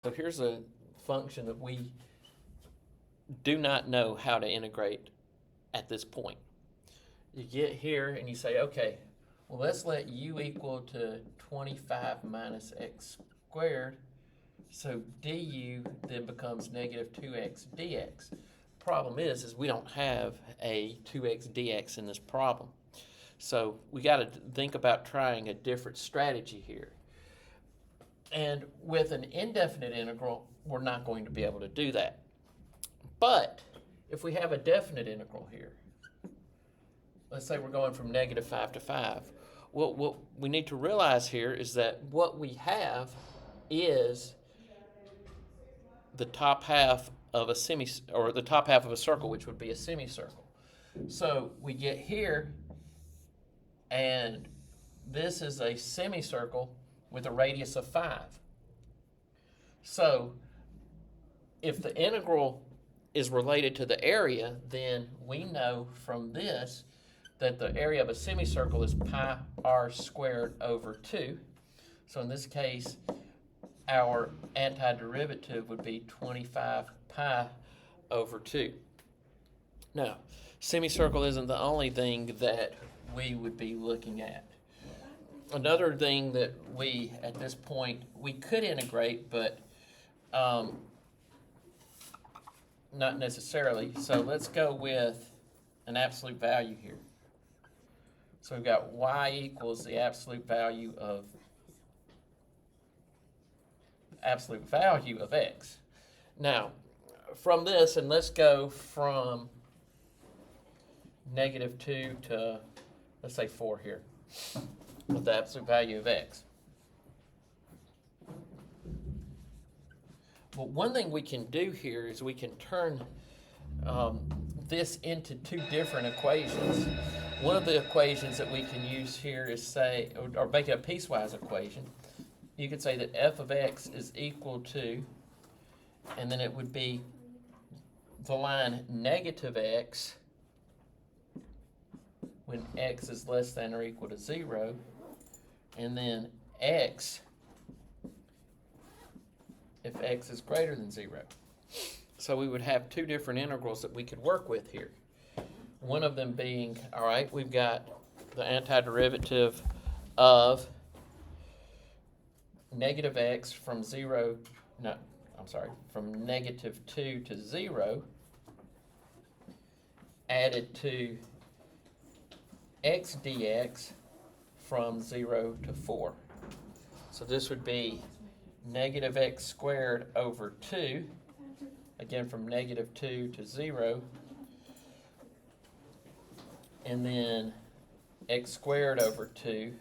So here's a function that we do not know how to integrate at this point. You get here and you say, okay, well, let's let u equal to 25 minus x squared. So du then becomes negative 2x dx. Problem is we don't have a 2x dx in this problem. So we got to think about trying a different strategy here. And with an indefinite integral, we're not going to be able to do that. But if we have a definite integral here, let's say we're going from negative 5 to 5, what we need to realize here is that what we have is the top half of a the top half of a circle, which would be a semicircle. So we get here, and this is a semicircle with a radius of 5. So if the integral is related to the area, then we know from this that the area of a semicircle is pi r squared over 2. So in this case, our antiderivative would be 25 pi over 2. Now, semicircle isn't the only thing that we would be looking at. Another thing that we, at this point, we could integrate, but not necessarily. So let's go with an absolute value here. So we've got y equals the absolute value of x. Now, from this, and let's go from negative 2 to, let's say, 4 here, with the absolute value of x. Well, one thing we can do here is we can turn this into two different equations. One of the equations that we can use here is say, or make it a piecewise equation. You could say that f of x is equal to, and then it would be the line negative x when x is less than or equal to 0, and then x if x is greater than 0. So we would have two different integrals that we could work with here. One of them being, all right, we've got the antiderivative of negative x from from negative 2 to 0 added to x dx from 0 to 4. So this would be negative x squared over 2, again from negative 2 to 0, and then x squared over 2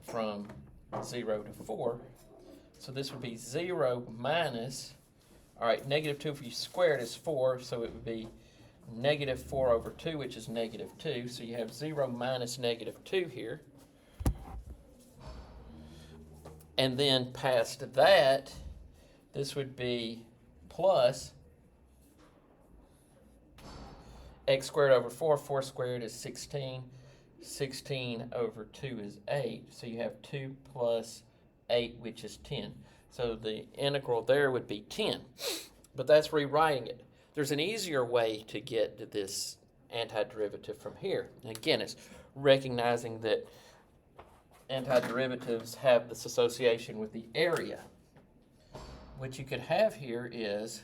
from 0 to 4. So this would be 0 minus, all right, negative 2 if you squared is 4, so it would be negative 4 over 2, which is negative 2. So you have 0 minus negative 2 here. And then past that, this would be plus x squared over 4. 4 squared is 16. 16 over 2 is 8. So you have 2 plus 8, which is 10. So the integral there would be 10. But that's rewriting it. There's an easier way to get to this antiderivative from here. And again, it's recognizing that antiderivatives have this association with the area. What you could have here is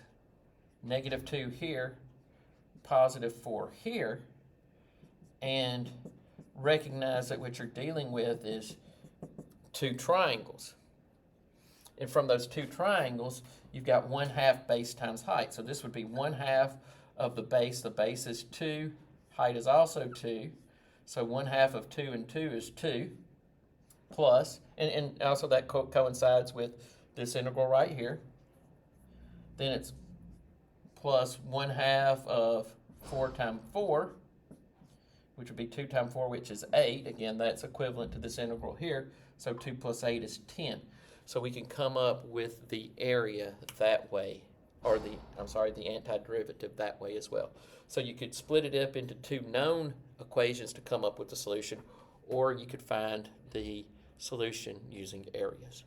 negative 2 here, positive 4 here, and recognize that what you're dealing with is two triangles. And from those two triangles, you've got 1/2 base times height. So this would be 1/2 of the base. The base is 2, height is also 2. So 1/2 of 2 and 2 is 2. Plus, and also that coincides with this integral right here. Then it's plus 1/2 of 4 times 4, which would be 2 times 4, which is 8. Again, that's equivalent to this integral here. So 2 plus 8 is 10. So we can come up with the area that way, or the antiderivative that way as well. So you could split it up into two known equations to come up with the solution, or you could find the solution using areas.